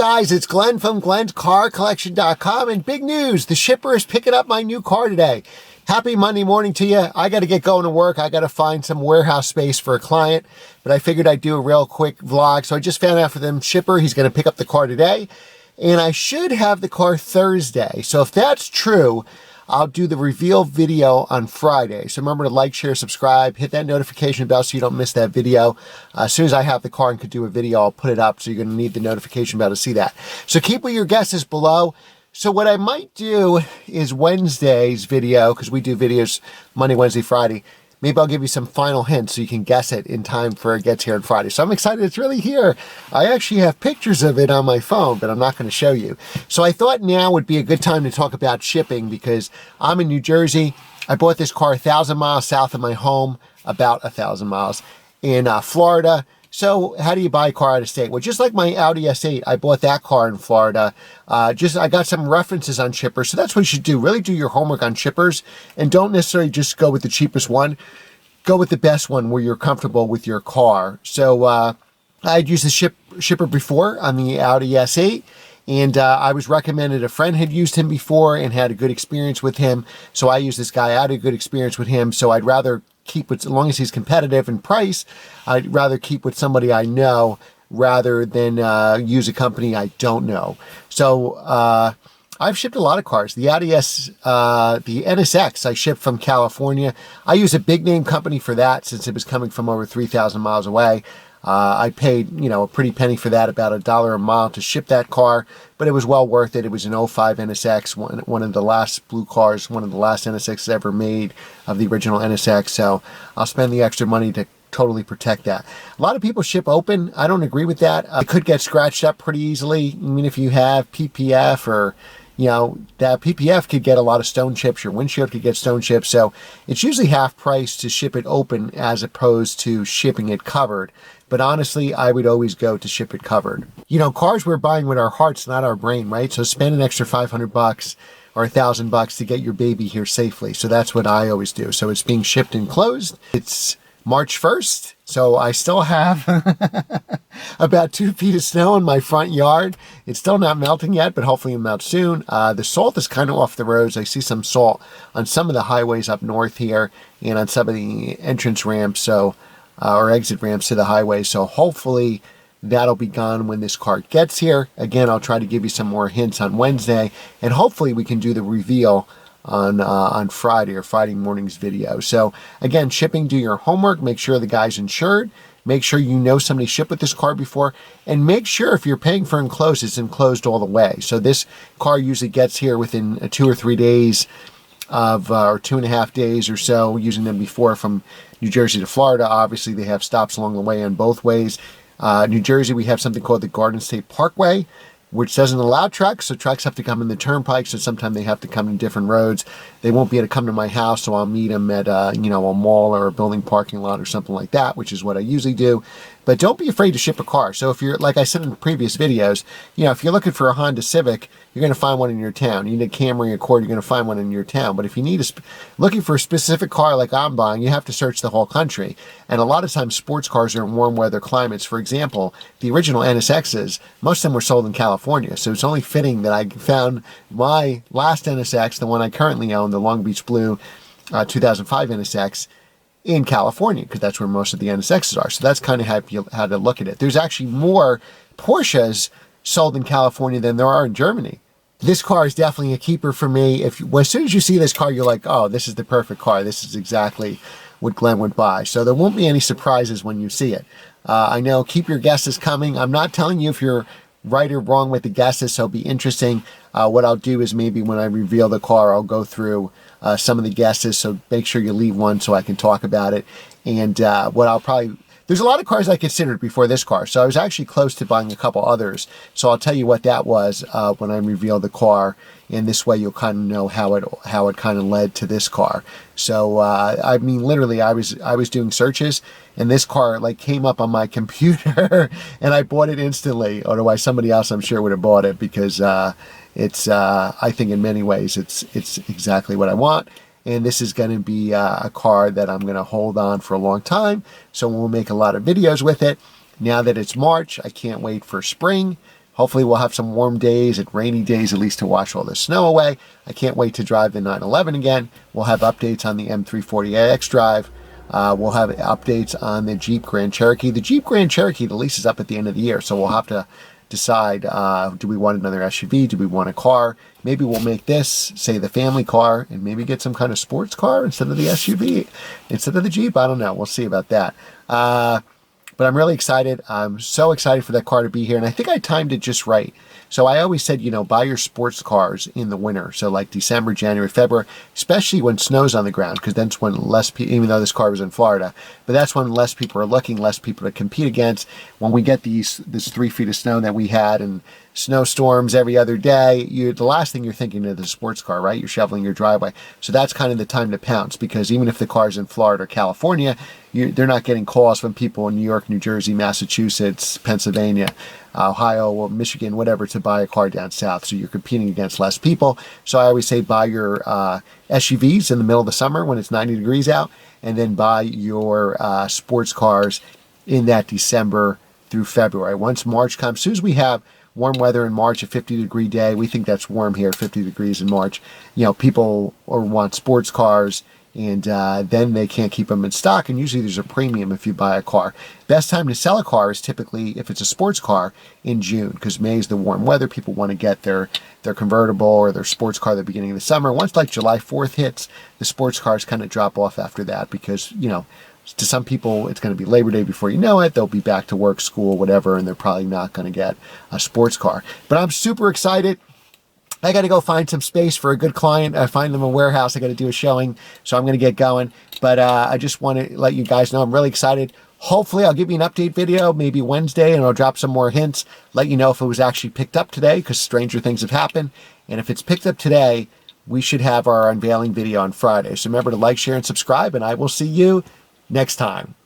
guys, it's Glenn from Glenn'sCarCollection.com, and big news, the shipper is picking up my new car today. Happy Monday morning to you. I got to get going to work. I got to find some warehouse space for a client, but I figured I'd do a real quick vlog. So I just found out from the shipper, he's going to pick up the car today, and I should have the car Thursday. So if that's true, I'll do the reveal video on Friday. So remember to like, share, subscribe, hit that notification bell so you don't miss that video. As soon as I have the car and could do a video, I'll put it up, so you're going to need the notification bell to see that. So keep with your guesses below. So what I might do is Wednesday's video, because we do videos Monday, Wednesday, Friday. Maybe I'll give you some final hints so you can guess it in time for it gets here on Friday. So I'm excited it's really here. I actually have pictures of it on my phone, but I'm not going to show you. So I thought now would be a good time to talk about shipping, because I'm in New Jersey. I bought this car 1,000 miles south of my home, about 1,000 miles, in Florida. So how do you buy a car out of state? Well, just like my Audi S8, I bought that car in Florida. I got some references on shippers. So that's what you should do. Really do your homework on shippers, and don't necessarily just go with the cheapest one. Go with the best one where you're comfortable with your car. So I'd used the shipper before on the Audi S8. And I was recommended, a friend had used him before and had a good experience with him. So I used this guy, I had a good experience with him. So I'd rather keep with, as long as he's competitive in price, I'd rather keep with somebody I know rather than use a company I don't know. So I've shipped a lot of cars. The Audi the NSX I shipped from California. I use a big name company for that since it was coming from over 3,000 miles away. I paid, a pretty penny for that, about $1 a mile to ship that car, but it was well worth it. It was an '05 NSX, one of the last blue cars, one of the last NSXs ever made of the original NSX. So I'll spend the extra money to totally protect that. A lot of people ship open. I don't agree with that. It could get scratched up pretty easily. I mean, if you have PPF or that PPF could get a lot of stone chips. Your windshield could get stone chips. So it's usually half price to ship it open as opposed to shipping it covered. But honestly, I would always go to ship it covered. Cars we're buying with our hearts, not our brain, right? So spend an extra $500 or $1,000 to get your baby here safely. So that's what I always do. So it's being shipped enclosed. It's March 1st. So I still have about 2 feet of snow in my front yard. It's still not melting yet, but hopefully it'll melt soon. The salt is kind of off the roads. I see some salt on some of the highways up north here and on some of the entrance ramps, or exit ramps to the highway. So hopefully that'll be gone when this car gets here. Again, I'll try to give you some more hints on Wednesday, and hopefully we can do the reveal on Friday or Friday morning's video. So again, shipping, do your homework, make sure the guy's insured, make sure somebody shipped with this car before, and make sure if you're paying for enclosed, it's enclosed all the way. So this car usually gets here within 2 or 3 days or 2.5 days or so, using them before from New Jersey to Florida. Obviously they have stops along the way on both ways. New Jersey, we have something called the Garden State Parkway, which doesn't allow trucks, so trucks have to come in the turnpike, so sometimes they have to come in different roads. They won't be able to come to my house, so I'll meet them at a mall or a building parking lot or something like that, which is what I usually do. But don't be afraid to ship a car. So if you're, like I said in previous videos, if you're looking for a Honda Civic, you're going to find one in your town. You need a Camry, Accord, you're going to find one in your town. But if you need looking for a specific car like I'm buying, you have to search the whole country. And a lot of times sports cars are in warm weather climates. For example, the original NSXs, most of them were sold in California. So it's only fitting that I found my last NSX, the one I currently own, the Long Beach Blue 2005 NSX, in California, because that's where most of the NSXs are. So that's kind of how to look at it. There's actually more Porsches sold in California than there are in Germany. This car is definitely a keeper for me. As soon as you see this car, you're like, oh, this is the perfect car. This is exactly what Glenn would buy. So there won't be any surprises when you see it. I know, keep your guesses coming. I'm not telling you if you're right or wrong with the guesses, so it'll be interesting. What I'll do is maybe when I reveal the car, I'll go through some of the guesses, so make sure you leave one so I can talk about it. And there's a lot of cars I considered before this car, so I was actually close to buying a couple others. So I'll tell you what that was when I reveal the car, and this way you'll kind of know how it kind of led to this car. So I mean, literally, I was doing searches, and this car came up on my computer, and I bought it instantly. Otherwise, somebody else I'm sure would have bought it, because it's I think in many ways it's exactly what I want. And this is going to be a car that I'm going to hold on for a long time. So we'll make a lot of videos with it. Now that it's March, I can't wait for spring. Hopefully we'll have some warm days and rainy days at least to wash all the snow away. I can't wait to drive the 911 again. We'll have updates on the M340iX drive. We'll have updates on the Jeep Grand Cherokee. The Jeep Grand Cherokee, the lease is up at the end of the year, so we'll have to decide, do we want another SUV? Do we want a car? Maybe we'll make this, say, the family car, and maybe get some kind of sports car instead of the SUV, instead of the Jeep. I don't know. We'll see about that. But I'm really excited. I'm so excited for that car to be here. And I think I timed it just right. So I always said, buy your sports cars in the winter. So like December, January, February, especially when snow's on the ground, because that's when less people, even though this car was in Florida, but that's when less people are looking, less people to compete against. When we get this 3 feet of snow that we had and snowstorms every other day, the last thing you're thinking of is a sports car, right? You're shoveling your driveway. So that's kind of the time to pounce, because even if the car's in Florida or California, they're not getting calls from people in New York, New Jersey, Massachusetts, Pennsylvania, Ohio, or Michigan, whatever, to buy a car down south. So you're competing against less people. So I always say buy your SUVs in the middle of the summer when it's 90 degrees out, and then buy your sports cars in that December through February. Once March comes, as soon as we have warm weather in March, a 50-degree day, we think that's warm here, 50 degrees in March, people want sports cars, and then they can't keep them in stock, and usually there's a premium if you buy a car. Best time to sell a car is typically, if it's a sports car, in June, because May is the warm weather. People want to get their convertible or their sports car at the beginning of the summer. Once like July 4th hits, the sports cars kind of drop off after that, because, to some people, it's going to be Labor Day before you know it. They'll be back to work, school, whatever, and they're probably not going to get a sports car. But I'm super excited. I got to go find some space for a good client. I find them a warehouse. I got to do a showing, so I'm going to get going. But I just want to let you guys know I'm really excited. Hopefully, I'll give you an update video, maybe Wednesday, and I'll drop some more hints, let you know if it was actually picked up today, because stranger things have happened. And if it's picked up today, we should have our unveiling video on Friday. So remember to like, share, and subscribe, and I will see you next time.